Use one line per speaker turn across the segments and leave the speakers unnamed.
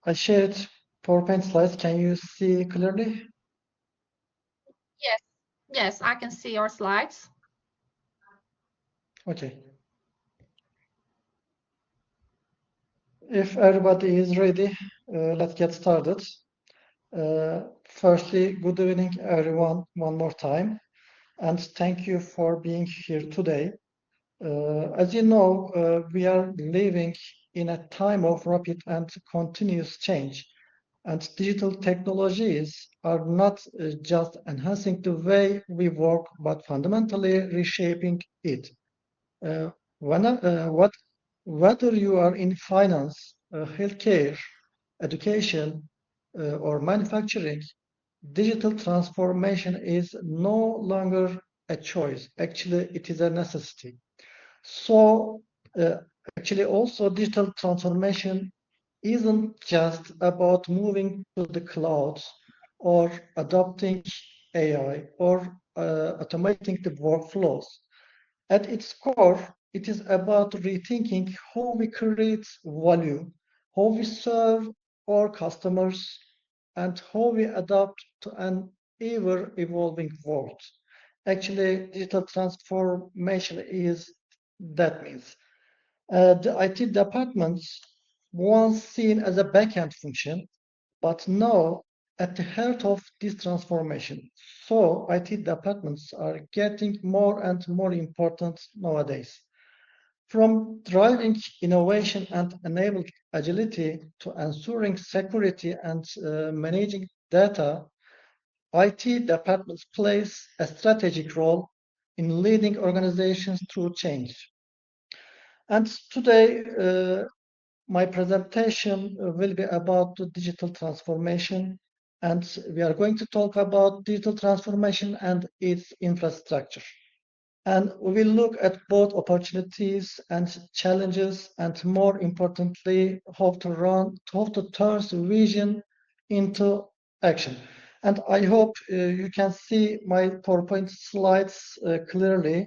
I shared PowerPoint slides. Can you see clearly?
Yes, I can see your slides.
Okay. If everybody is ready, let's get started. Firstly, good evening, everyone, one more time, and thank you for being here today. As you know, we are living in a time of rapid and continuous change, and digital technologies are not just enhancing the way we work, but fundamentally reshaping it. Uh, whether you are in finance, healthcare, education, or manufacturing, digital transformation is no longer a choice. Actually, it is a necessity. So, actually, also digital transformation isn't just about moving to the cloud or adopting AI or automating the workflows. At its core, it is about rethinking how we create value, how we serve our customers, and how we adapt to an ever-evolving world. Actually, digital transformation is that means. The IT departments, once seen as a backend function, but now at the heart of this transformation. So IT departments are getting more and more important nowadays. From driving innovation and enabling agility to ensuring security and managing data, IT departments plays a strategic role in leading organizations through change. And today, my presentation will be about the digital transformation, and we are going to talk about digital transformation and its infrastructure. And we will look at both opportunities and challenges, and more importantly, how to turn vision into action. And I hope you can see my PowerPoint slides clearly.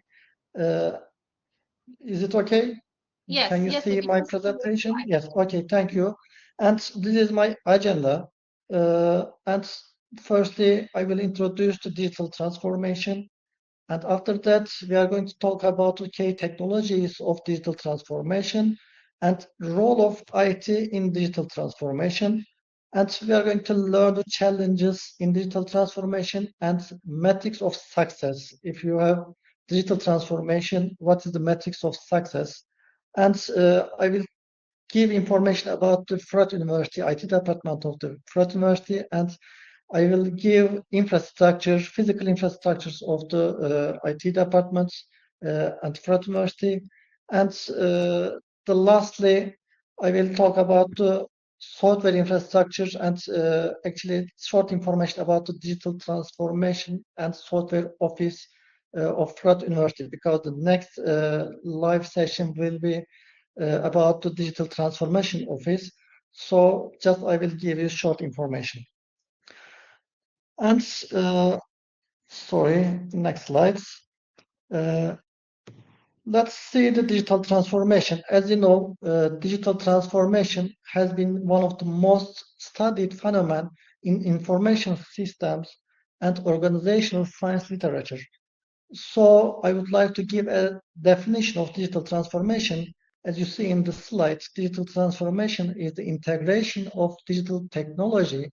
Is it okay?
Yes.
Can you
yes,
see
we
my
can see the
presentation?
slide.
Yes. Okay. Thank you. And this is my agenda. And firstly, I will introduce the digital transformation. And after that, we are going to talk about the key technologies of digital transformation and role of IT in digital transformation. And we are going to learn the challenges in digital transformation and metrics of success. If you have digital transformation, what is the metrics of success? And I will give information about the Fırat University, IT department of the Fırat University, and I will give infrastructure, physical infrastructures of the IT departments and Fırat University. And lastly, I will talk about the software infrastructure and actually short information about the digital transformation and software office of Fırat University, because the next live session will be about the digital transformation office. So just I will give you short information. And sorry, next slides. Let's see the digital transformation. As you know, digital transformation has been one of the most studied phenomena in information systems and organizational science literature. So I would like to give a definition of digital transformation. As you see in the slides, digital transformation is the integration of digital technology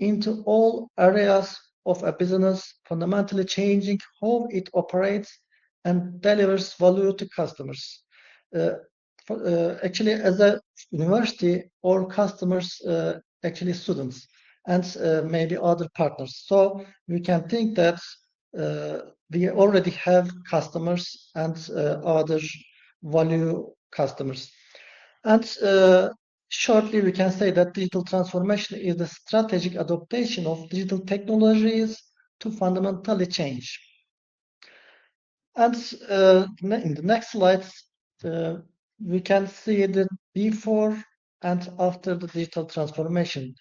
into all areas of a business, fundamentally changing how it operates and delivers value to customers. Actually, as a university, our customers actually students and maybe other partners. So we can think that we already have customers and other value customers. And shortly, we can say that digital transformation is the strategic adaptation of digital technologies to fundamentally change. And in the next slides, we can see the before and after the digital transformation.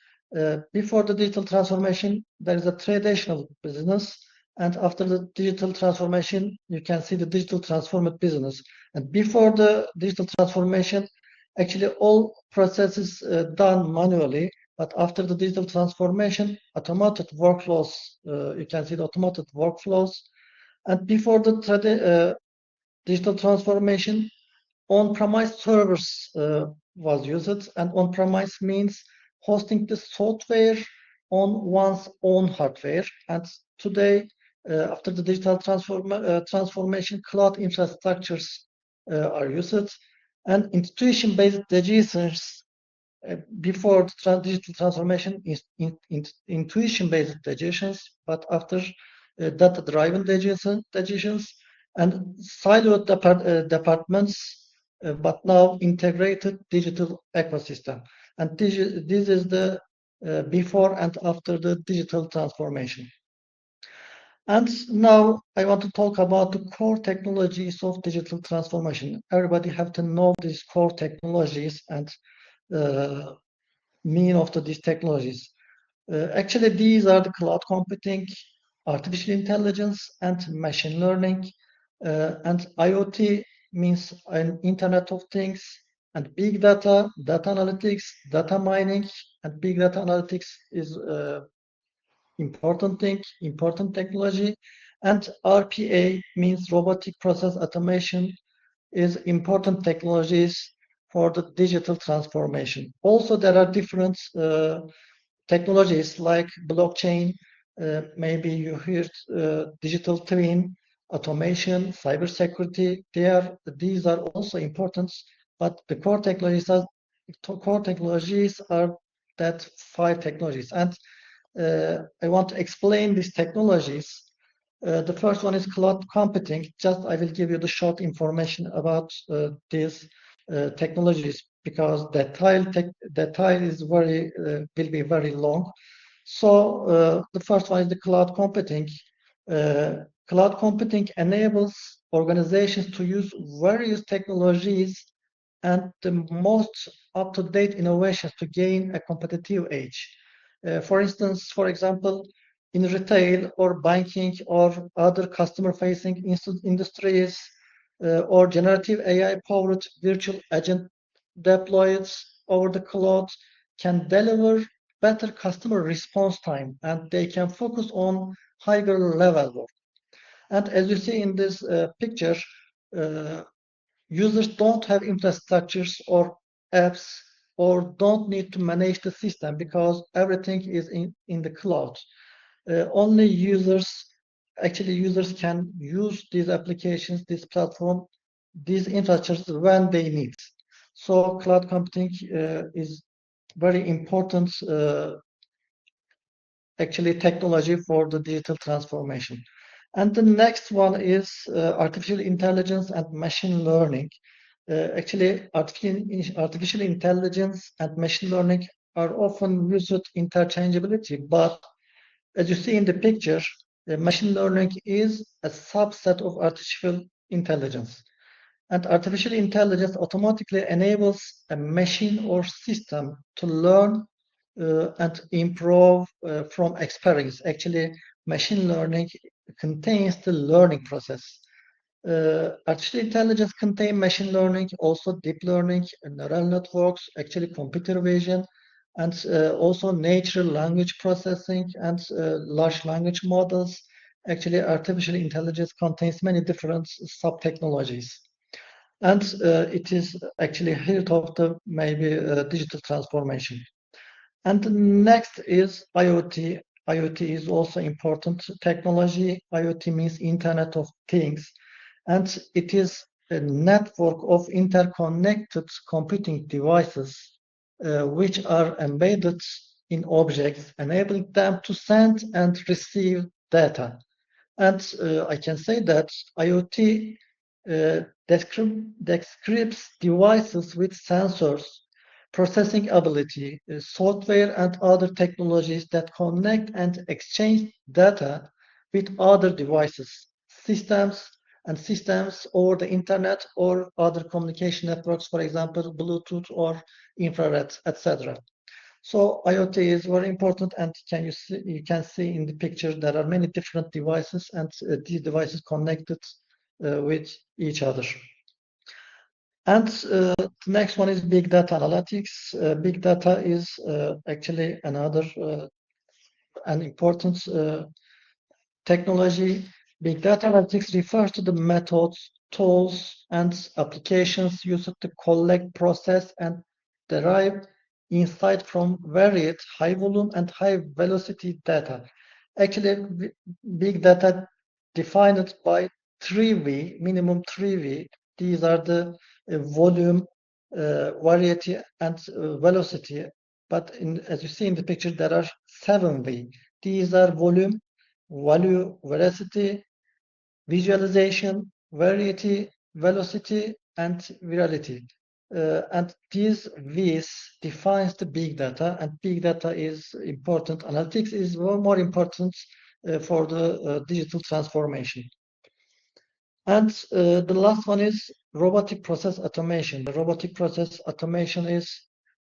Before the digital transformation, there is a traditional business, and after the digital transformation, you can see the digital transformed business. And before the digital transformation, actually all processes done manually, but after the digital transformation, automated workflows, you can see the automated workflows. And before the digital transformation, on-premise servers was used, and on-premise means hosting the software on one's own hardware. And today, after the digital transformation, cloud infrastructures are used, and intuition-based decisions before the digital transformation is intuition-based decisions, but after data-driven decisions and siloed departments, but now integrated digital ecosystem. And this is the before and after the digital transformation. And now I want to talk about the core technologies of digital transformation. Everybody have to know these core technologies and mean of these technologies. Actually, these are the cloud computing, artificial intelligence, and machine learning. And IoT means an Internet of Things, and big data, data analytics, data mining, and big data analytics is important thing, important technology. And RPA means robotic process automation is important technologies for the digital transformation. Also, there are different technologies like blockchain, maybe you heard digital twin, automation, cybersecurity. These are also important, but the core technologies are that 5 technologies. And I want to explain these technologies. The first one is cloud computing. Just I will give you the short information about these technologies because detail is will be very long. So the first one is the cloud computing. Cloud computing enables organizations to use various technologies and the most up-to-date innovations to gain a competitive edge. For instance, for example, in retail or banking or other customer-facing industries or generative AI-powered virtual agent deployed over the cloud can deliver better customer response time, and they can focus on higher level work. And as you see in this picture, users don't have infrastructures or apps or don't need to manage the system because everything is in the cloud. Only users can use these applications, this platform, these infrastructures when they need. So cloud computing is very important technology for the digital transformation. And the next one is artificial intelligence and machine learning. Artificial intelligence and machine learning are often used interchangeability, but as you see in the picture, machine learning is a subset of artificial intelligence. And artificial intelligence automatically enables a machine or system to learn and improve from experience. Actually, machine learning contains the learning process. Artificial intelligence contains machine learning, also deep learning, neural networks, actually computer vision, and also natural language processing and large language models. Actually, artificial intelligence contains many different sub-technologies. And it is actually heart of the digital transformation. And the next is IoT. IoT is also important technology. IoT means Internet of Things. And it is a network of interconnected computing devices which are embedded in objects, enabling them to send and receive data. And I can say that IoT describes devices with sensors, processing ability, software, and other technologies that connect and exchange data with other devices, systems over the internet or other communication networks, for example, Bluetooth or infrared, etc. So IoT is very important, and you can see in the picture there are many different devices, and these devices connected with each other. And the next one is big data analytics. Big data is actually another an important technology. Big data analytics refers to the methods, tools, and applications used to collect, process, and derive insight from varied high volume and high velocity data. Actually, big data defined by 3V, minimum 3V. These are the volume, variety, and velocity. But as you see in the picture, there are 7V. These are volume, value, veracity, visualization, variety, velocity, and virality. And these V's defines the big data, and big data is important. Analytics is more important for the digital transformation. And the last one is robotic process automation. The robotic process automation is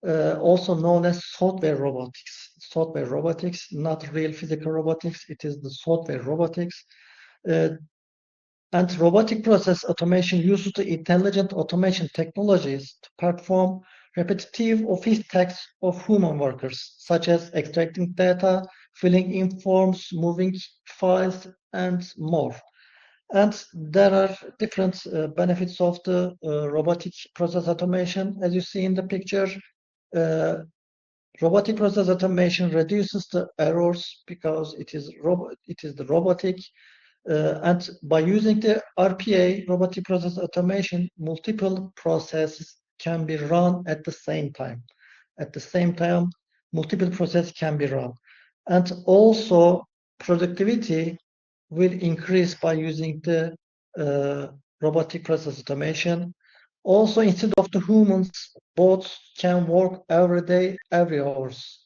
also known as software robotics. Software robotics, not real physical robotics. It is the software robotics. And robotic process automation uses the intelligent automation technologies to perform repetitive office tasks of human workers, such as extracting data, filling in forms, moving files, and more. And there are different benefits of the robotic process automation. As you see in the picture, robotic process automation reduces the errors because it is the robotic. And by using the RPA, robotic process automation, multiple processes can be run at the same time. At the same time, multiple processes can be run. And also, productivity will increase by using the robotic process automation. Also, instead of the humans, bots can work every day, every hours.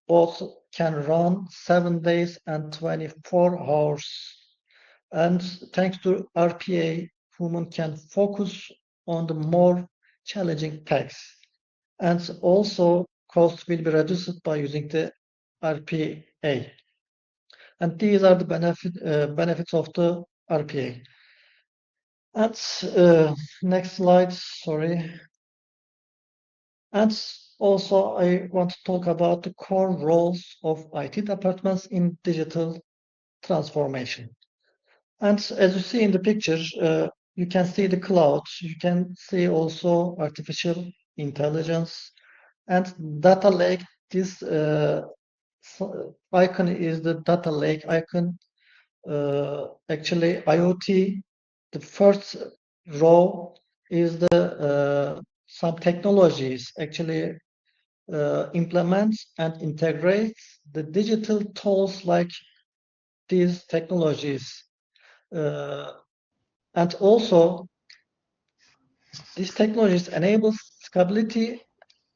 Bots can run 7 days and 24 hours. And thanks to RPA, human can focus on the more challenging tasks. And also, costs will be reduced by using the RPA. And these are the benefits of the RPA. And next slide, sorry. And also, I want to talk about the core roles of IT departments in digital transformation. And as you see in the picture, you can see the cloud. You can see also artificial intelligence and data lake. This icon is the data lake icon. Actually, IoT, the first row is the some technologies actually implements and integrates the digital tools like these technologies. And also, these technologies enable scalability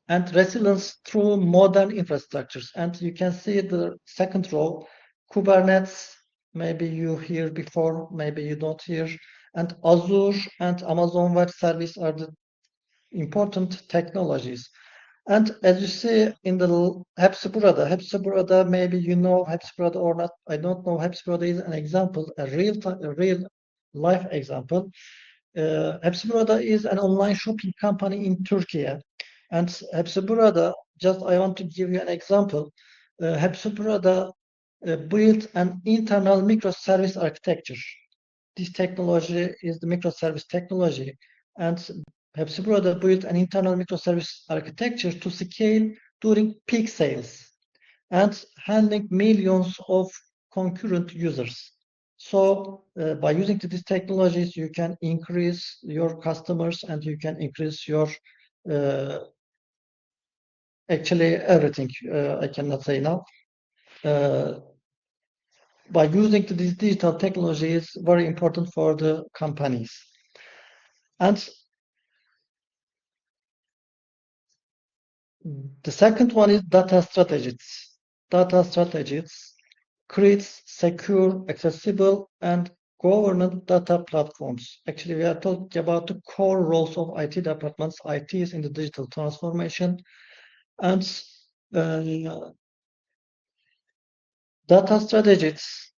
and resilience through modern infrastructures. And you can see the second row, Kubernetes, maybe you hear before, maybe you don't hear, and Azure and Amazon Web Service are the important technologies. And as you see in the Hepsi Burada, maybe you know Hepsi Burada or not, I don't know. Hepsi Burada is an example, a real life example. Hepsi Burada is an online shopping company in Turkey. And Hepsi Burada, just I want to give you an example. Hepsi Burada built an internal microservice architecture. This technology is the microservice technology. And Hepsi Burada built an internal microservice architecture to scale during peak sales and handling millions of concurrent users. So by using these technologies, you can increase your customers and you can increase your actually everything. I cannot say now. By using these digital technologies, very important for the companies. And the second one is data strategies. Data strategies creates secure, accessible, and governed data platforms. Actually, we are talking about the core roles of IT departments. IT is in the digital transformation. And data strategies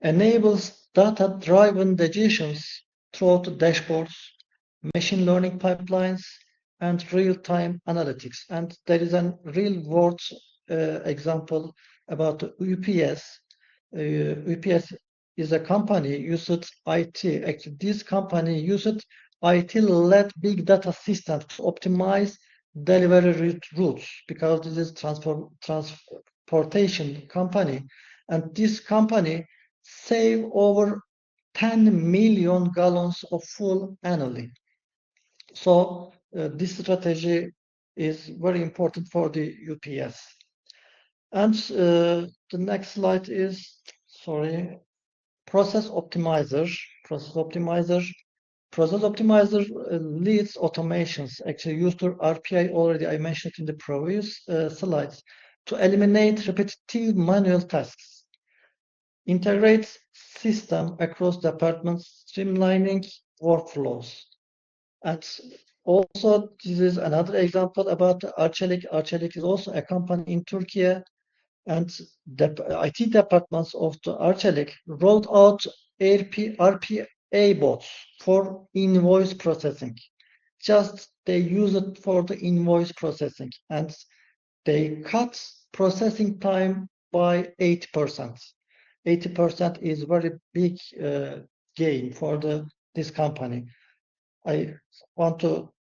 enables data-driven decisions through the dashboards, machine learning pipelines, and real-time analytics. And there is a real-world example about UPS. UPS is a company used IT. Actually, this company used IT-led big data systems to optimize delivery routes because this is transportation company, and this company save over 10 million gallons of fuel annually. So this strategy is very important for the UPS. And the next slide is, sorry, process optimizer. Process optimizer leads automations, actually used to RPA already I mentioned in the previous slides, to eliminate repetitive manual tasks, integrates system across departments, streamlining workflows. And also, this is another example about Arçelik. Arçelik is also a company in Turkey, and the IT departments of the Arçelik rolled out RPA bots for invoice processing. Just they use it for the invoice processing, and they cut processing time by 80%. 80% is very big gain for this company. I want to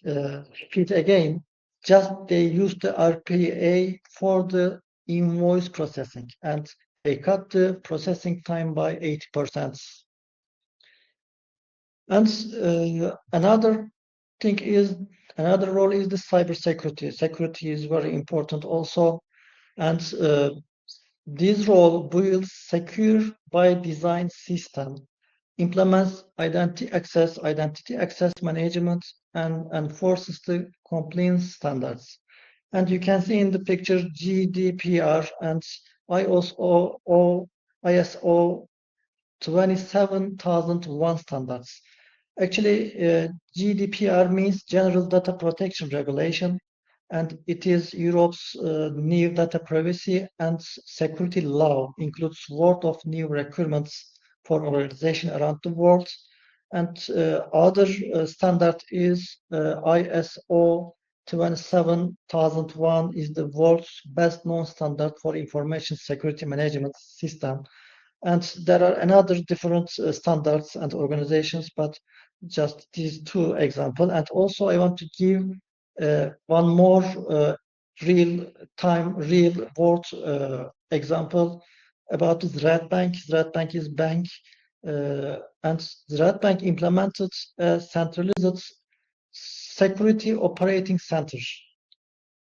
repeat again, just they use the RPA for the invoice processing, and they cut the processing time by 80%. And another role is the cybersecurity. Security is very important also, and this role builds secure by design system, implements identity access management, and enforces the compliance standards. And you can see in the picture GDPR and ISO 27001 standards. Actually, GDPR means General Data Protection Regulation, and it is Europe's new data privacy and security law, includes world of new requirements for organization around the world. And other standard is ISO 27001 is the world's best known standard for information security management system. And there are another different standards and organizations, but just these two examples. And also I want to give one more real world example about the Bank. Bank is bank, and the Bank implemented a centralized security operating center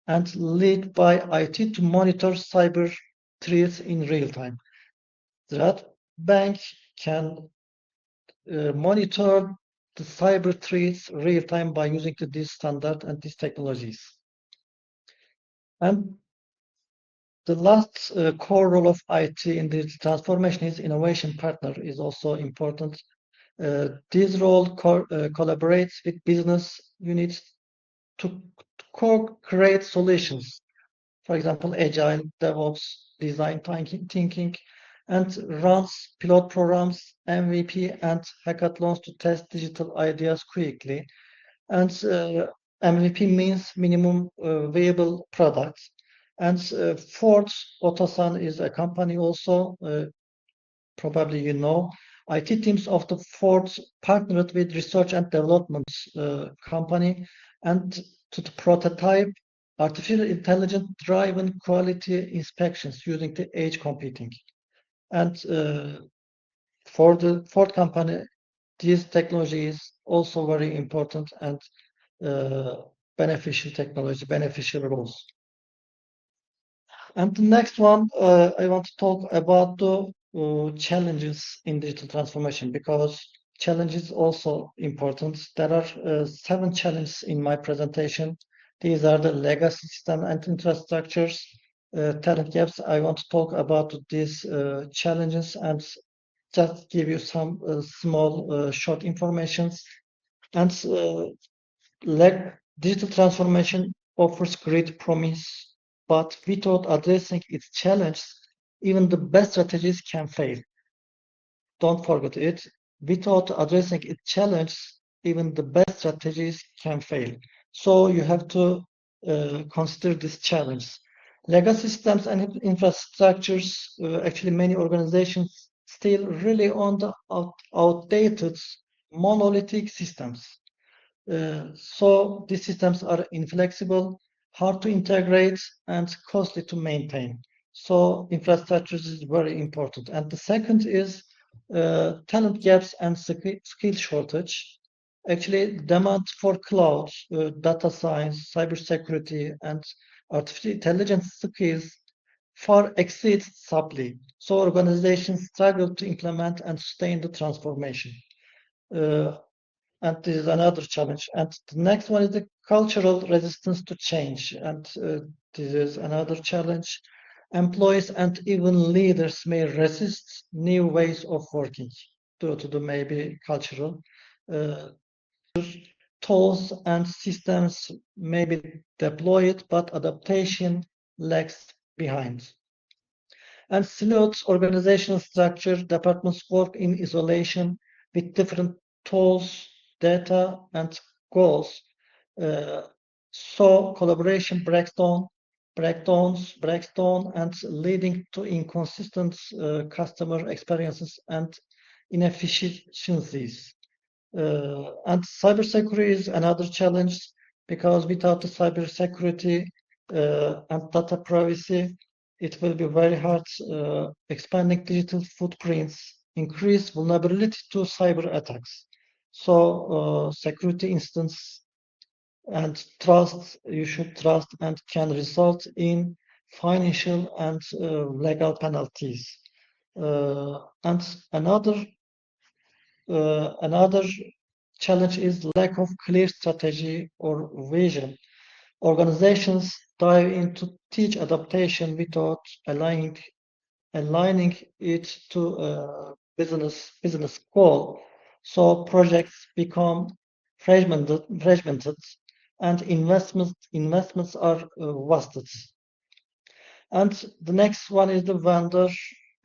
and led by IT to monitor cyber threats in real time. The Bank can monitor the cyber threats real time by using this standard and these technologies. And the last core role of IT in digital transformation is innovation partner is also important. This role collaborates with business units to co-create solutions. For example, agile, DevOps, design thinking, and runs pilot programs, MVP, and hackathons to test digital ideas quickly. And MVP means minimum viable products. And Ford Otosan is a company also, probably you know. IT teams of the Ford partnered with research and development company and to prototype artificial intelligence driven quality inspections using the edge computing. And for the Ford company, this technology is also very important and beneficial technology, beneficial roles. And the next one, I want to talk about the challenges in digital transformation, because challenges also important. There are 7 challenges in my presentation. These are the legacy system and infrastructures, talent gaps. I want to talk about these challenges and just give you some small short informations. And digital transformation offers great promise, but without addressing its challenges, even the best strategies can fail. Don't forget it. Without addressing its challenges, even the best strategies can fail. So you have to consider this challenge. Legacy systems and infrastructures, actually many organizations still rely on the outdated monolithic systems. So these systems are inflexible, hard to integrate, and costly to maintain. So infrastructure is very important. And the second is talent gaps and skill shortage. Actually, demand for cloud, data science, cybersecurity, and artificial intelligence skills far exceeds supply. So organizations struggle to implement and sustain the transformation. And this is another challenge. And the next one is the cultural resistance to change. And this is another challenge. Employees and even leaders may resist new ways of working due to the maybe cultural tools and systems may be deployed, but adaptation lags behind. And siloed organizational structure, departments work in isolation with different tools, data, and goals. So collaboration breaks down, and leading to inconsistent customer experiences and inefficiencies. And cybersecurity is another challenge because without the cybersecurity and data privacy, it will be very hard expanding digital footprints, increase vulnerability to cyber attacks. So security instance and trust, you should trust and can result in financial and legal penalties. And another challenge is lack of clear strategy or vision. Organizations dive into teach adaptation without aligning it to a business goal. So projects become fragmented and investments are wasted. And the next one is the vendor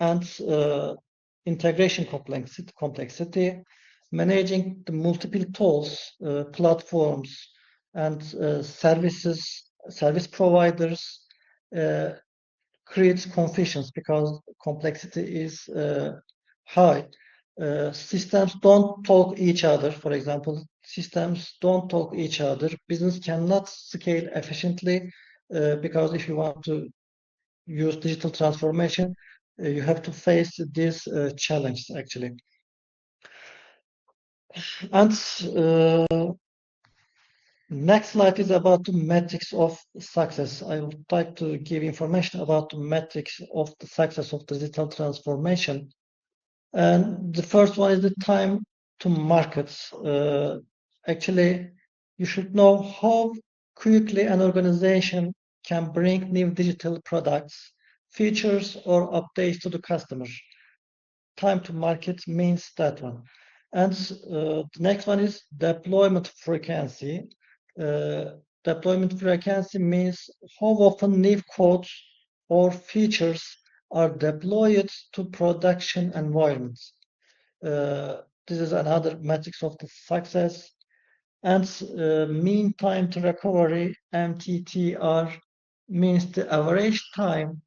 and integration complexity, managing the multiple tools, platforms, and service providers creates confusions because complexity is high. Systems don't talk each other. For example, systems don't talk each other. Business cannot scale efficiently because if you want to use digital transformation, you have to face this challenge actually. And next slide is about the metrics of success. I would like to give information about the metrics of the success of digital transformation. And the first one is the time to market. Actually, you should know how quickly an organization can bring new digital products, features, or updates to the customer. Time to market means that one. And the next one is deployment frequency. Deployment frequency means how often new codes or features are deployed to production environments. This is another metrics of the success. And mean time to recovery, MTTR, means the average time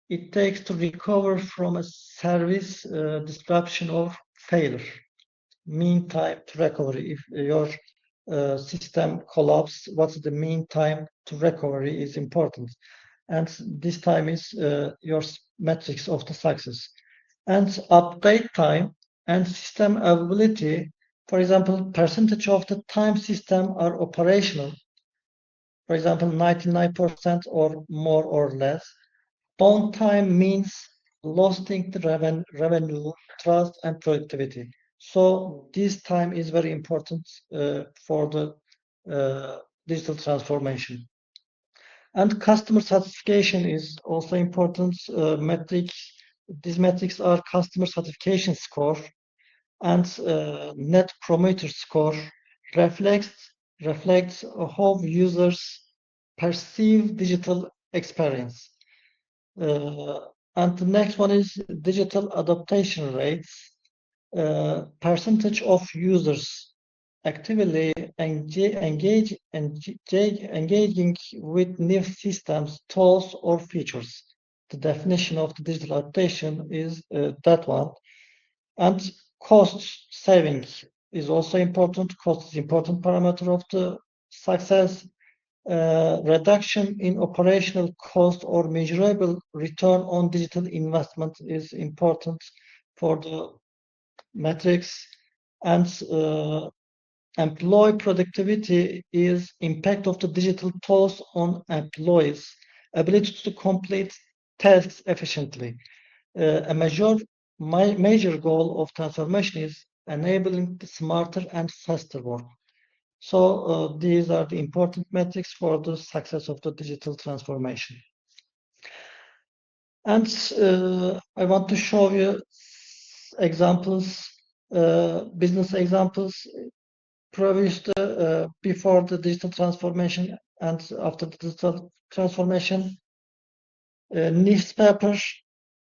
it takes to recover from a service disruption or failure. Mean time to recovery. If your system collapses, what's the mean time to recovery is important. And this time is your metrics of the success. And update time and system availability, for example, percentage of the time system are operational, for example, 99% or more or less. Downtime means losing the revenue, trust, and productivity. So this time is very important for the digital transformation. And customer satisfaction is also important metric. These metrics are customer satisfaction score and net promoter score reflects how users perceive digital experience. And the next one is digital adaptation rates. Percentage of users actively engaging with new systems, tools, or features. The definition of the digital adaptation is that one. And cost saving is also important. Cost is important parameter of the success. Reduction in operational cost or measurable return on digital investment is important for the metrics. And employee productivity is impact of the digital tools on employees' ability to complete tasks efficiently. A major goal of transformation is enabling the smarter and faster work. So these are the important metrics for the success of the digital transformation. And I want to show you examples, business examples before the digital transformation and after the digital transformation. Newspaper,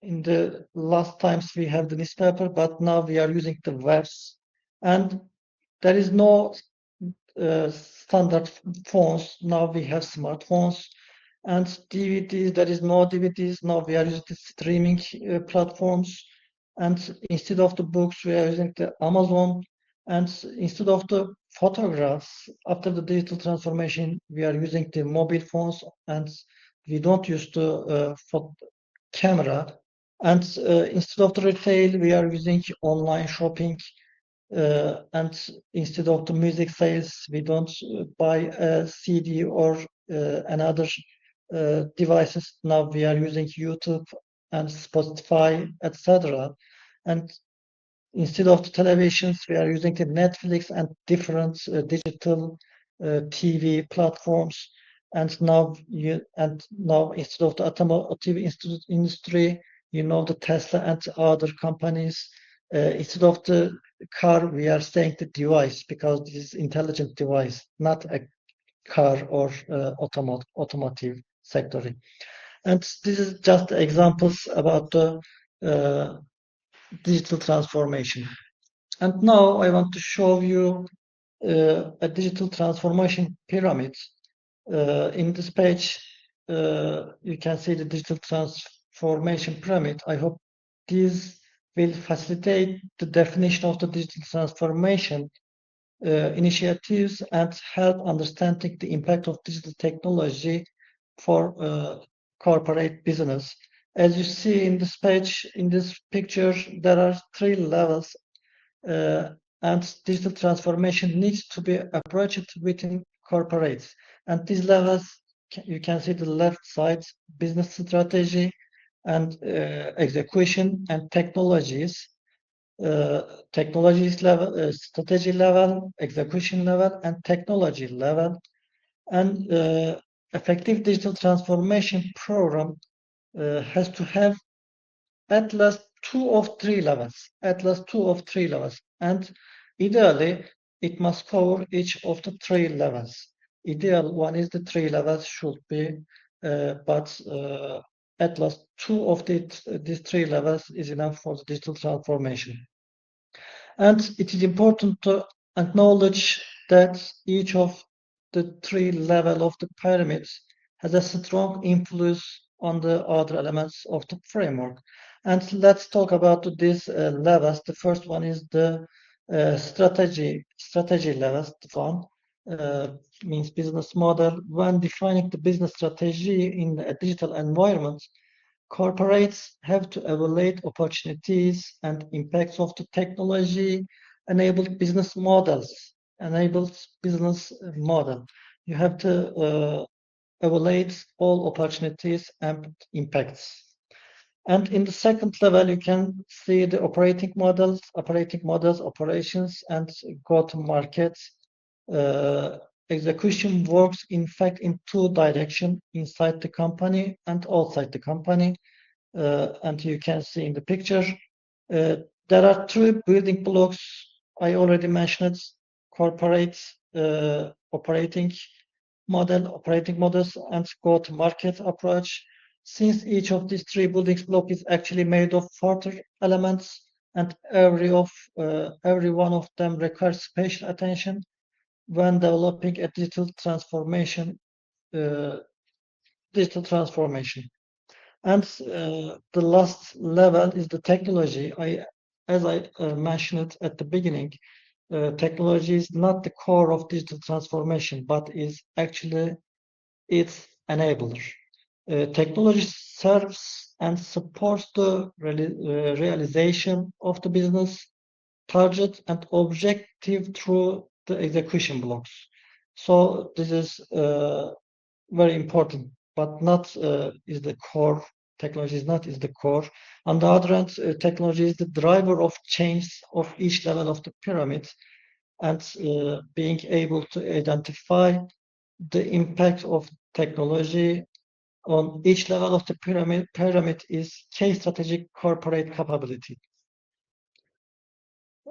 in the last times we have the newspaper, but now we are using the webs, and there is no standard phones. Now we have smartphones, and DVDs, there is no DVDs. Now we are using the streaming platforms, and instead of the books we are using the Amazon, and instead of the photographs after the digital transformation we are using the mobile phones, and we don't use the camera, and instead of the retail we are using online shopping, and instead of the music sales we don't buy a CD or another devices. Now we are using YouTube and Spotify, etc. And instead of the televisions we are using the Netflix and different digital TV platforms. And now instead of the automotive industry, you know, the Tesla and other companies, instead of the car we are saying the device, because this is intelligent device, not a car or automotive sector. And this is just examples about the digital transformation. And now I want to show you a digital transformation pyramid. In this page, you can see the digital transformation pyramid. I hope this will facilitate the definition of the digital transformation initiatives and help understanding the impact of digital technology for corporate business. As you see in this page, in this picture, there are 3 levels, and digital transformation needs to be approached within corporates. And these levels, you can see the left side, business strategy and execution and technologies. Technologies level, strategy level, execution level, and technology level. And effective digital transformation program has to have at least 2 of 3 levels, and ideally it must cover each of the 3 levels. Ideal one is the 3 levels should be, but at least 2 of these 3 levels is enough for the digital transformation. And it is important to acknowledge that each of the 3 levels of the pyramids has a strong influence on the other elements of the framework. And let's talk about these levels. The first one is the strategy levels. The one means business model. When defining the business strategy in a digital environment, corporates have to evaluate opportunities and impacts of the technology-enabled business models. You have to evaluate all opportunities and impacts. And in the second level, you can see the operating models, operations, and go-to-market. Execution works, in fact, in 2 directions, inside the company and outside the company. And you can see in the picture, there are 3 building blocks. I already mentioned corporate operating models, and go-to-market approach. Since each of these 3 building blocks is actually made of 4 elements, and every one of them requires special attention when developing a digital transformation. And the last level is the technology. As I mentioned at the beginning, technology is not the core of digital transformation, but is actually its enabler. Technology serves and supports the realization of the business target and objective through the execution blocks. So this is very important, but not is the core. Technology is not the core. On the other hand, technology is the driver of change of each level of the pyramid, and being able to identify the impact of technology on each level of the pyramid is key strategic corporate capability.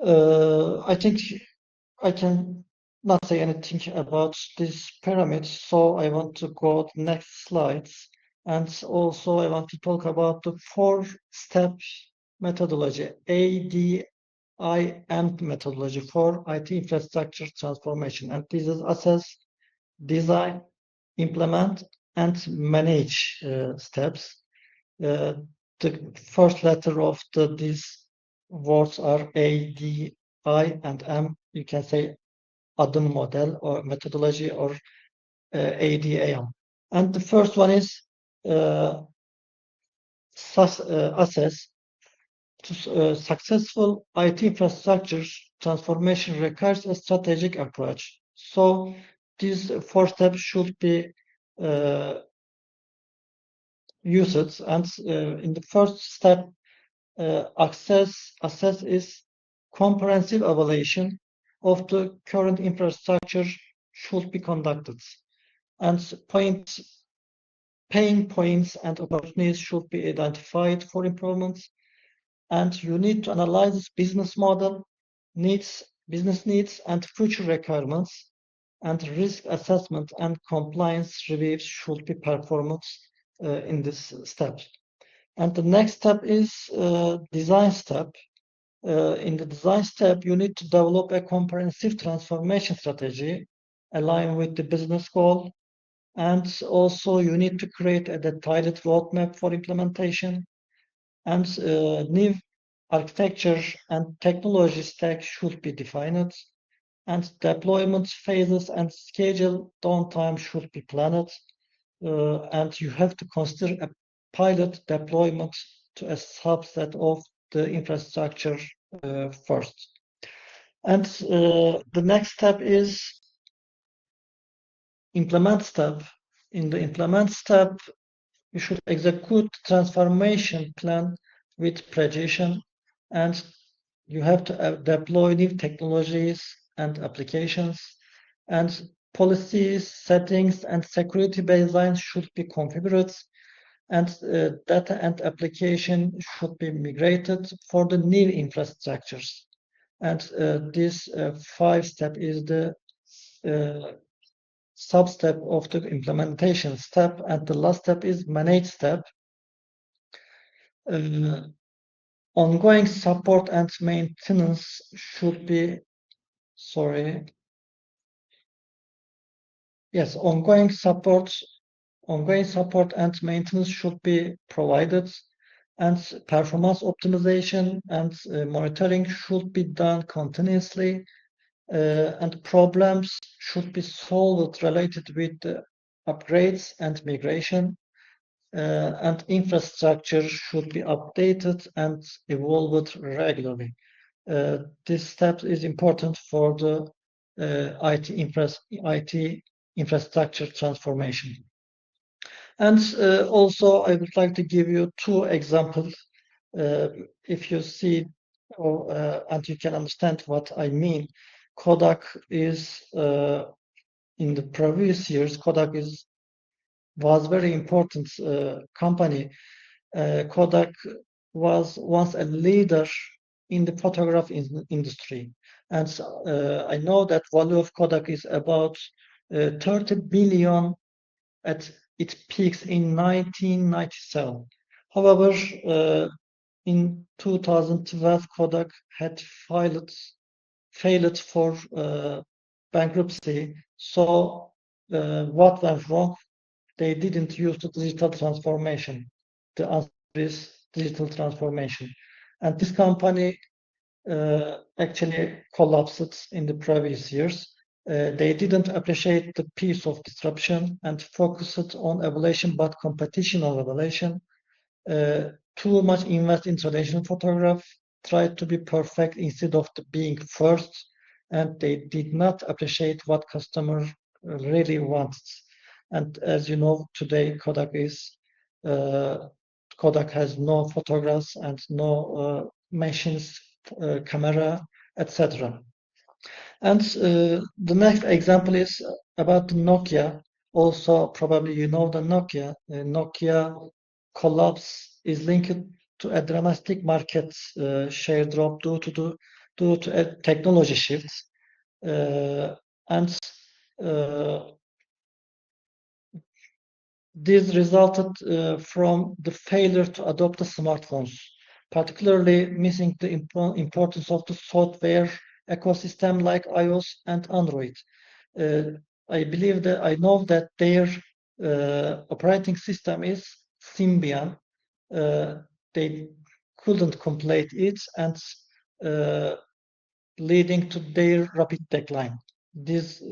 I think I can not say anything about this pyramid, so I want to go to the next slides. And also I want to talk about the 4-step methodology, ADIM methodology for IT infrastructure transformation. And this is assess, design, implement, and manage steps. The first letter of these words are A, D, I, and M. You can say adım model or methodology or ADAM. And the first one is assess. Successful IT infrastructure transformation requires a strategic approach. So these 4 steps should be used. And in the first step, assess is comprehensive evaluation of the current infrastructure should be conducted, and pain points and opportunities should be identified for improvements, and you need to analyze this business model, business needs, and future requirements, and risk assessment and compliance reviews should be performed in this step. And the next step is design step. In the design step, you need to develop a comprehensive transformation strategy aligned with the business goal. And also you need to create a detailed roadmap for implementation. And new architecture and technology stack should be defined. And deployment phases and schedule downtime should be planned. And you have to consider a pilot deployment to a subset of the infrastructure first. And the next step is implement step. In the implement step, you should execute transformation plan with precision, and you have to deploy new technologies and applications, and policies, settings, and security baselines should be configured, and data and application should be migrated for the new infrastructures. And this 5-step is the sub-step of the implementation step, and the last step is manage step. Ongoing support and maintenance should be, ongoing support and maintenance should be provided, and performance optimization and monitoring should be done continuously, and problems should be solved related with the upgrades and migration, and infrastructure should be updated and evolved regularly. This step is important for the IT infrastructure transformation. And also, I would like to give you 2 examples. If you see, and you can understand what I mean, Kodak is, in the previous years, Kodak was very important company. Kodak was once a leader in the photograph industry. And I know that value of Kodak is about 30 billion at its peaks in 1997. However, in 2012, Kodak had failed for bankruptcy. So what went wrong? They didn't use the digital transformation. The answer is digital transformation. And this company actually collapsed in the previous years. They didn't appreciate the piece of disruption and focused on evaluation, but computational evaluation. Too much invest in traditional photograph, tried to be perfect instead of being first, and they did not appreciate what customer really wants. And as you know, today Kodak has no photographs and no machines, camera, etc. And the next example is about Nokia. Also, probably you know the Nokia. Nokia collapse is linked to a dramatic market share drop due to a technology shift, and this resulted from the failure to adopt the smartphones, particularly missing the importance of the software ecosystem like iOS and Android. I know that their operating system is Symbian. They couldn't complete it, and leading to their rapid decline. This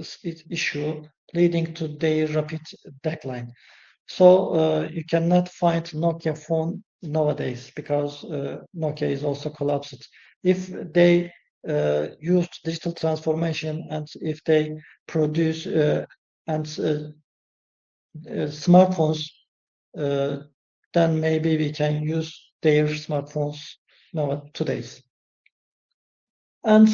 issue leading to their rapid decline. So you cannot find Nokia phone nowadays because Nokia is also collapsed. If they used digital transformation and if they produce smartphones, then maybe we can use their smartphones nowadays. And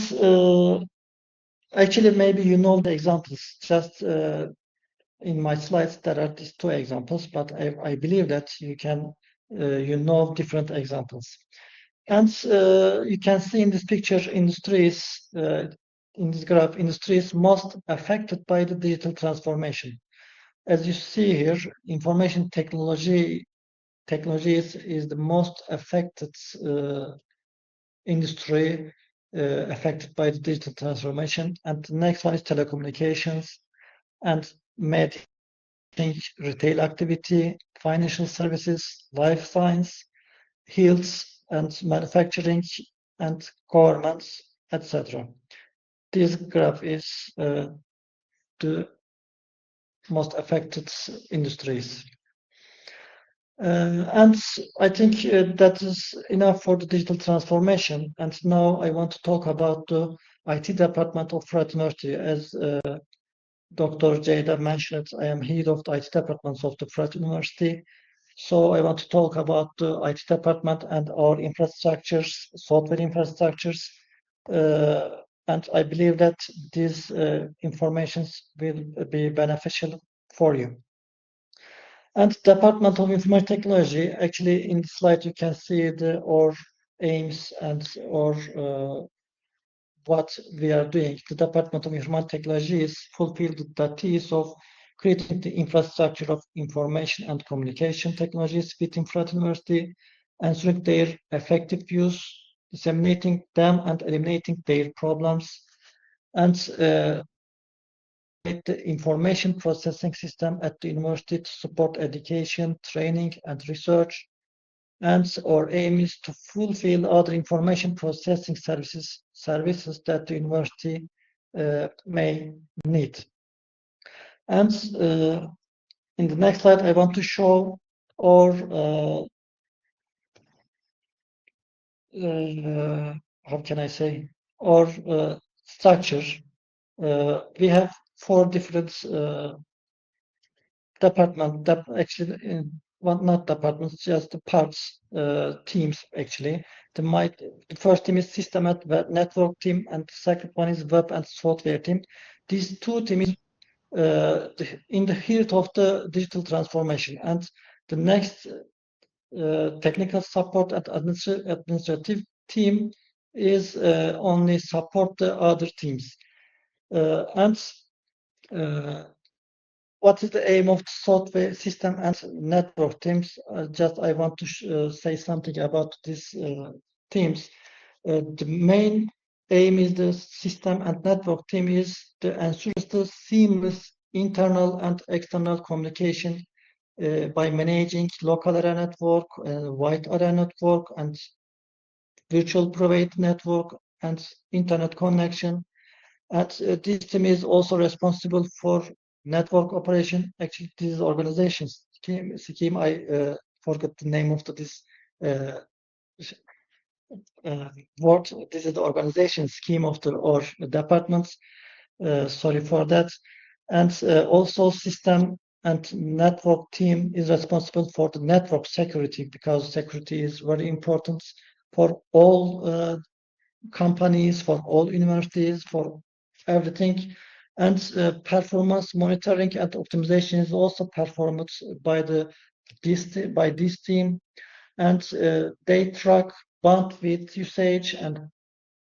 actually, maybe you know the examples. Just in my slides, there are these two examples, but I believe that you know different examples. And you can see in this picture, industries, in this graph, industries most affected by the digital transformation. As you see here, information technology is the most affected industry affected by the digital transformation. And the next one is telecommunications and medicine, retail activity, financial services, life science, health and manufacturing, and governments, etc. This graph is the most affected industries. And I think that is enough for the digital transformation. And now I want to talk about the IT department of Fırat University. As Dr. Jayda mentioned, I am head of the IT departments of the Fırat University. So I want to talk about the IT department and our infrastructures, software infrastructures. And I believe that these informations will be beneficial for you. And Department of Information Technology, actually in the slide you can see our aims and what we are doing. The Department of Information Technology is fulfilled the thesis of creating the infrastructure of information and communication technologies within Fırat University, ensuring their effective use, disseminating them and eliminating their problems, and the information processing system at the university to support education, training, and research. And our aim is to fulfill other information processing services that the university may need. And in the next slide, I want to show our how can I say, our structure. We have 4 different departments, actually, not departments, just the parts, teams, actually. The first team is system and network team, and the second one is web and software team. These 2 teams in the heart of the digital transformation, and the next technical support and administrative team is only support the other teams. And what is the aim of the software system and network teams? Just I want to say something about these teams. The main aim is the system and network team is to ensure the seamless internal and external communication by managing local area network, wide area network, and virtual private network and internet connection. And this team is also responsible for network operation. Actually, this is organization scheme. I forgot the name of this word. This is the organization scheme of the or departments. Sorry for that. And also system and network team is responsible for the network security, because security is very important for all companies, for all universities, for everything. And performance monitoring and optimization is also performed by this team. And they track bandwidth usage and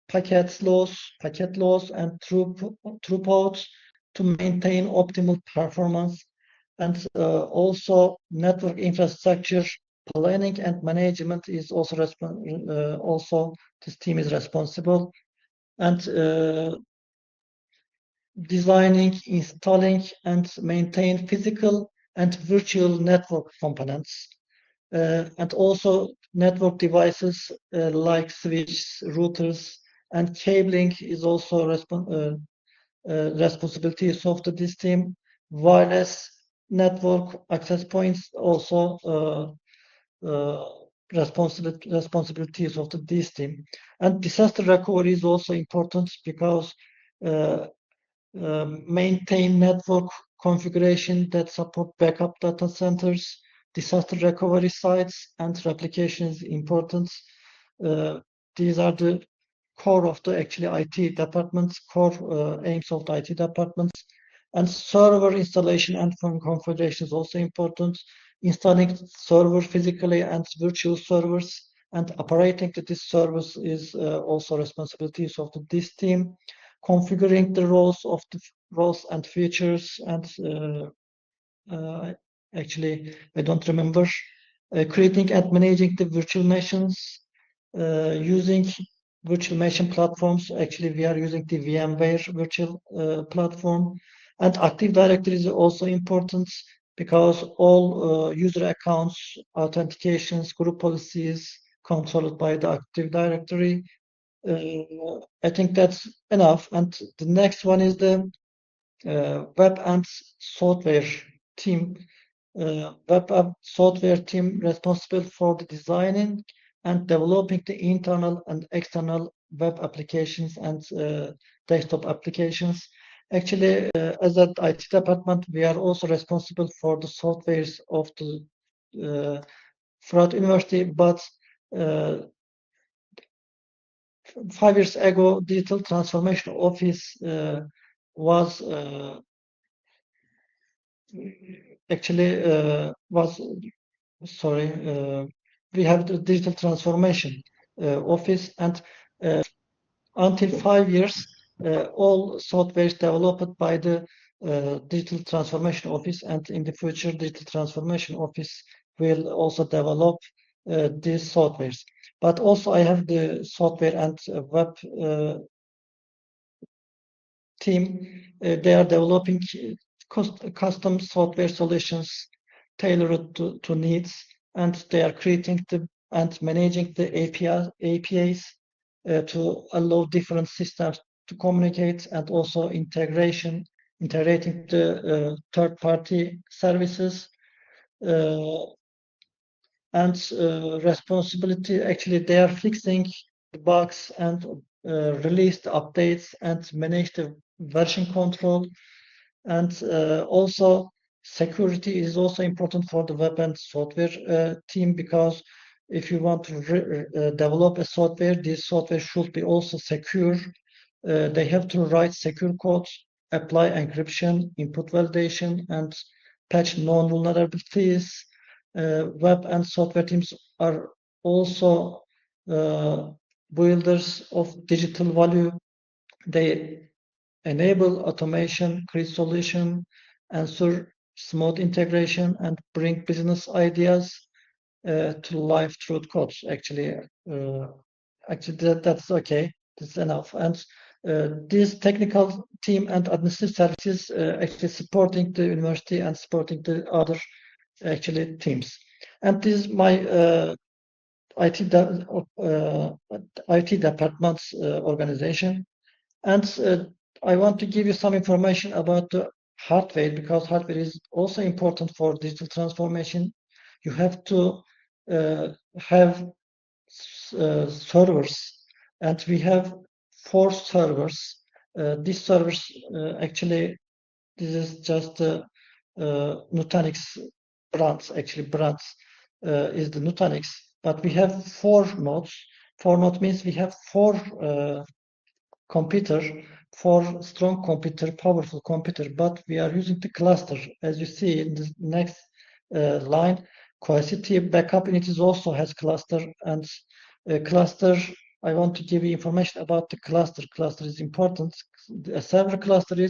packet loss and throughput to maintain optimal performance. And also network infrastructure planning and management is also this team is responsible. And designing, installing, and maintain physical and virtual network components. And also network devices like switches, routers, and cabling is also responsibilities of this team. Wireless network access points also responsibilities of this team. And disaster recovery is also important, because maintain network configuration that support backup data centers, disaster recovery sites, and replication is important. These are the core of the actually IT departments, core aims of the IT departments. And server installation and configuration is also important. Installing server physically and virtual servers and operating this service is also responsibilities of this team. Configuring the roles and features, and actually I don't remember. Creating and managing the virtual machines, using virtual machine platforms. Actually, we are using the VMware virtual platform. And Active Directory is also important, because all user accounts, authentications, group policies controlled by the Active Directory. I think that's enough. And the next one is the web and software team. Web and software team responsible for the designing and developing the internal and external web applications and desktop applications. Actually, as an IT department, we are also responsible for the softwares of the Fırat University, but 5 years ago, Digital Transformation Office was we have the Digital Transformation Office, and until 5 years, all software developed by the Digital Transformation Office, and in the future, Digital Transformation Office will also develop these softwares. But also I have the software and web team. They are developing custom software solutions tailored to needs, and they are creating and managing the APIs to allow different systems to communicate, and also integrating the third-party services. And responsibility, actually, they are fixing the bugs and release the updates and manage the version control. And also security is also important for the web and software team, because if you want to develop a software, this software should be also secure. They have to write secure code, apply encryption, input validation, and patch known vulnerabilities. Web and software teams are also builders of digital value. They enable automation, create solution, ensure smooth integration, and bring business ideas to life through codes. Actually, that's okay. That's enough. And this technical team and administrative services actually supporting the university and supporting the other actually teams. And this is my IT department's organization. And I want to give you some information about the hardware, because hardware is also important for digital transformation. You have to have servers, and we have 4 servers. These servers actually, this is just Nutanix brands. Actually, brands is the Nutanix, but we have 4 nodes. 4 nodes means we have 4 computer, 4 strong computer, powerful computer, but we are using the cluster. As you see in the next line, cohesivity backup unit is also has cluster, and cluster, I want to give you information about the cluster. Cluster is important. A server cluster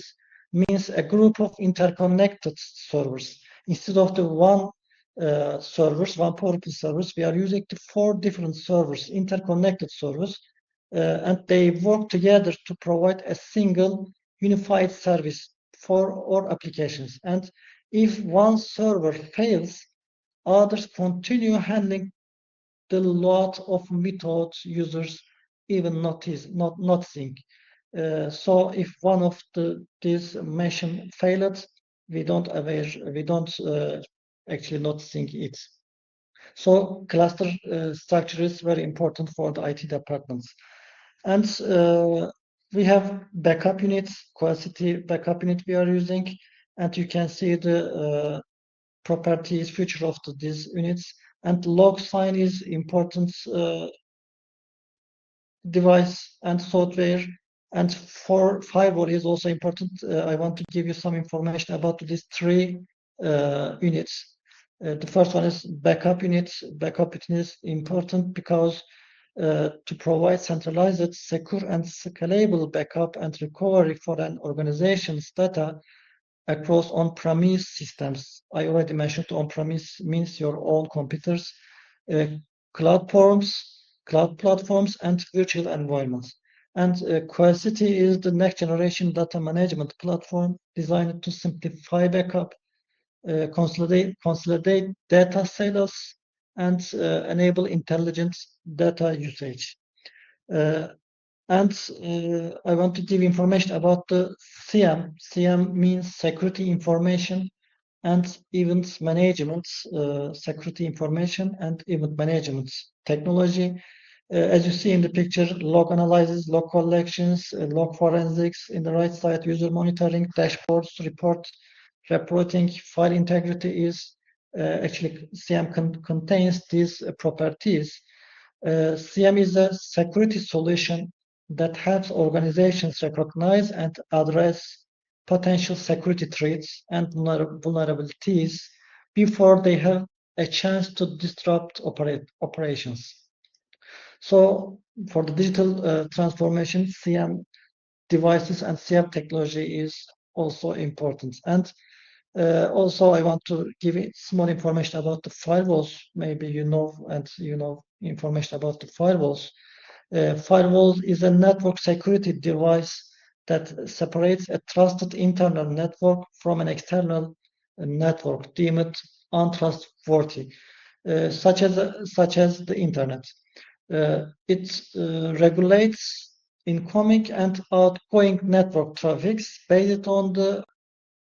means a group of interconnected servers. Instead of the one powerful servers, we are using the 4 different servers, interconnected servers, and they work together to provide a single unified service for all applications. And if one server fails, others continue handling the lot of methods users even noticing. So if one of these machine failed, we don't actually noticing it. So cluster structure is very important for the IT departments. And we have backup units, cohesivity backup unit we are using, and you can see the properties, feature of these units. And log sign is important device and software. And for firewall is also important. I want to give you some information about these 3 units. The first one is backup unit. Backup unit is important because to provide centralized, secure, and scalable backup and recovery for an organization's data across on-premise systems. I already mentioned on-premise means your own computers, cloud platforms, and virtual environments. And cohesivity is the next generation data management platform designed to simplify backup, consolidate data silos, and enable intelligent data usage. And I want to give information about the SIEM. SIEM means Security Information and Event Management, Security Information and Event Management technology. As you see in the picture, log analysis, log collections, log forensics. In the right side, user monitoring, dashboards, reporting, file integrity is actually SIEM contains these properties. SIEM is a security solution that helps organizations recognize and address potential security threats and vulnerabilities before they have a chance to disrupt operations. So for the digital transformation, SIEM devices and SIEM technology is also important. And also, I want to give you small information about the firewalls. Maybe you know information about the firewalls. Firewall is a network security device that separates a trusted internal network from an external network deemed untrustworthy, such as the internet. It regulates incoming and outgoing network traffics based on the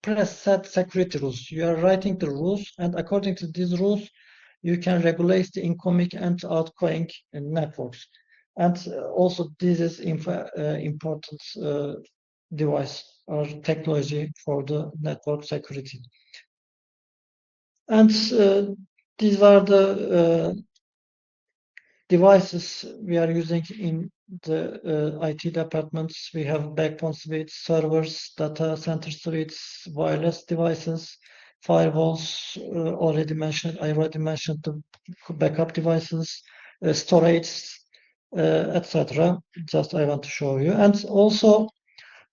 preset security rules. You are writing the rules, and according to these rules, you can regulate the incoming and outgoing networks. And also, this is important device or technology for the network security. And these are the devices we are using in the IT departments. We have backbone suites, servers, data center suites, wireless devices, firewalls. I already mentioned the backup devices, storage, etc. Just I want to show you. And also,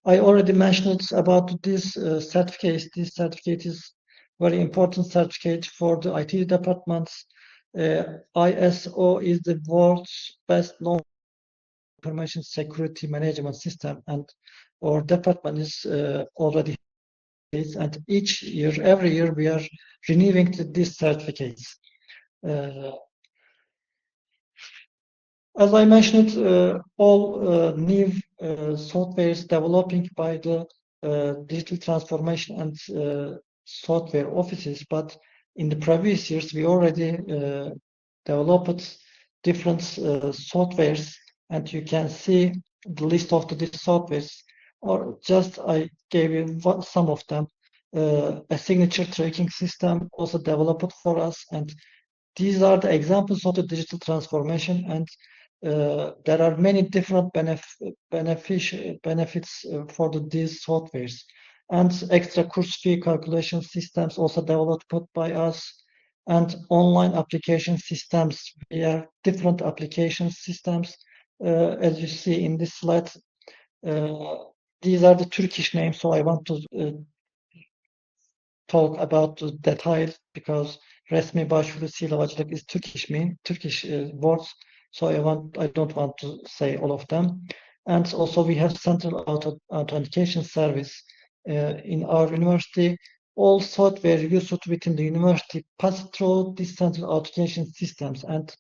I already mentioned about this certificate. This certificate is very important certificate for the IT departments. ISO is the world's best known information security management system, and our department is already is, and every year we are renewing these certificates. As I mentioned, all new softwares developing by the digital transformation and software offices, but in the previous years we already developed different softwares, and you can see the list of these softwares, or just I gave you some of them. A signature tracking system also developed for us, and these are the examples of the digital transformation, and there are many different benefits for these softwares. And extra course fee calculation systems also developed by us, and online application systems. We have different application systems, as you see in this slide. These are the Turkish names, so I want to talk about the details because resmi başvuru silahçılık is Turkish words, so I don't want to say all of them. And also we have central authentication service in our university. All software used within the university pass through these central authentication systems and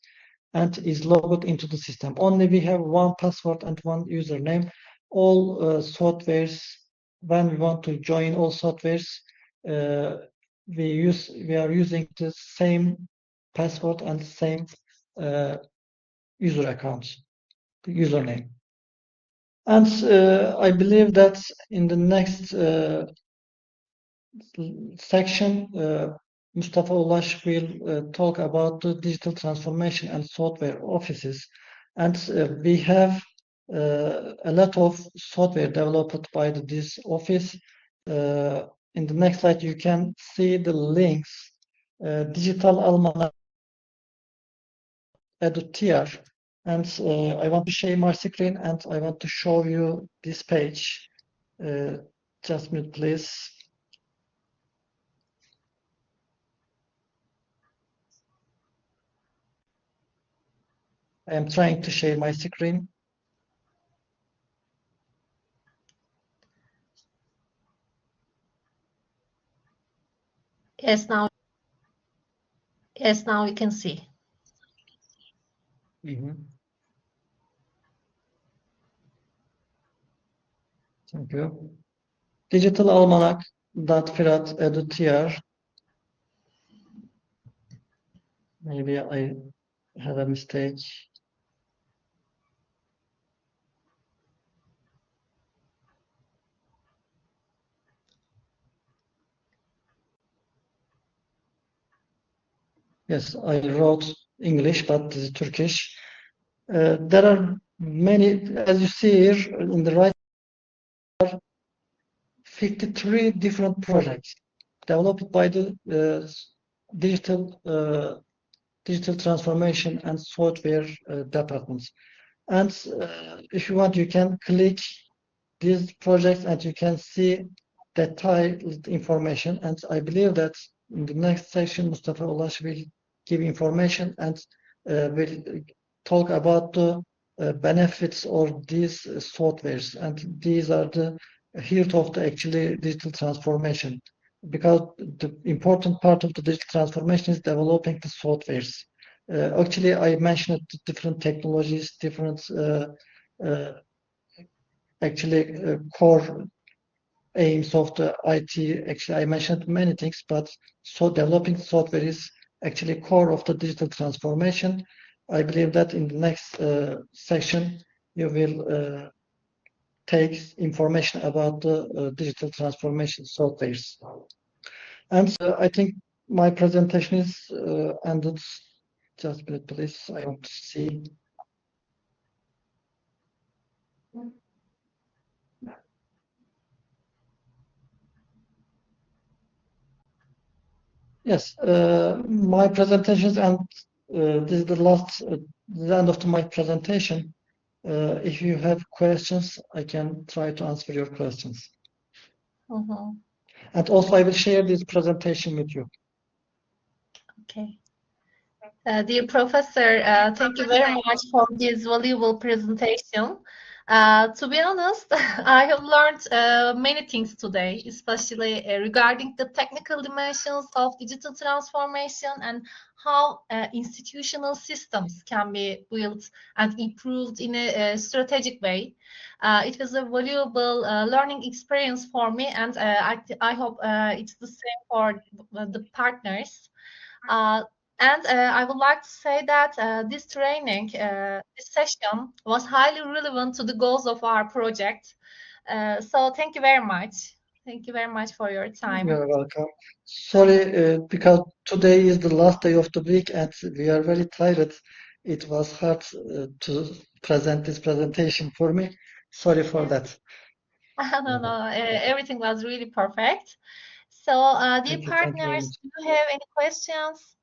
is logged into the system. Only we have one password and one username. All softwares, when we want to join all softwares, we are using the same password and same user account, username. And I believe that in the next section, Mustafa Ulaş will talk about the digital transformation and software offices. And we have a lot of software developed by this office. In the next slide, you can see the links. Digital Almanac Edu.tr, and I want to share my screen and I want to show you this page. Just a minute, please. I am trying to share my screen.
Yes, now we can see.
Thank you. Digital Almanac.Fırat Edu.tr. Maybe I had a mistake. Yes, I wrote English, but this is Turkish. There are many, as you see here in the right, 53 different projects developed by the digital transformation and software departments. And if you want, you can click these projects and you can see detailed information. And I believe that in the next section, Mustafa Ulaş will give information and will talk about the benefits of these softwares. And these are the heart of the actually digital transformation, because the important part of the digital transformation is developing the softwares. Actually, I mentioned different technologies, different core aims of the IT. Actually, I mentioned many things, but so developing software is actually core of the digital transformation. I believe that in the next section, you will take information about the digital transformation softwares. And I think my presentation is ended. Just a minute, please. I want to see. Yes, my presentations, and this is the end of my presentation. If you have questions, I can try to answer your questions. And also I will share this presentation with you.
Okay. Dear Professor, thank you very much for this valuable presentation. To be honest, I have learned many things today, especially regarding the technical dimensions of digital transformation and how institutional systems can be built and improved in a strategic way. It was a valuable learning experience for me, and I hope it's the same for the partners. And I would like to say that this training, this session was highly relevant to the goals of our project. So thank you very much. Thank you very much for your time.
You're welcome. Sorry, because today is the last day of the week and we are very tired. It was hard to present this presentation for me. Sorry for that.
No, everything was really perfect. So, dear
Thank you very
partners,
much.
do you have any questions?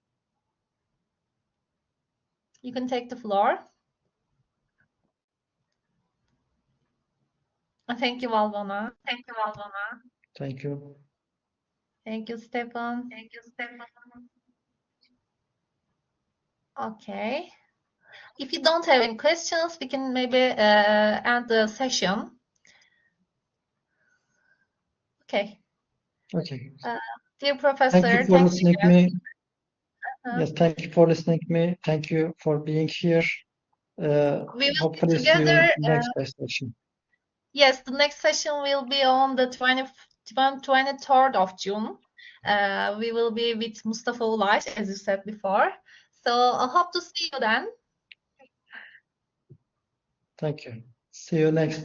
You can take the floor. Thank you, Valvona.
Thank you, Aldona. Thank you.
Thank you, Stefan.
Thank you, Stefan.
Okay. If you don't have any questions, we can maybe end the session. Okay.
Okay.
Dear Professor,
Thank you for
thank
listening
you.
me. Yes, thank you for listening to me. Thank you for being here.
We will be
Hopefully see you
together.
in the next session.
Yes, the next session will be on the 23rd of June. We will be with Mustafa Ulaş, as you said before. So I hope to see you then.
Thank you. See you next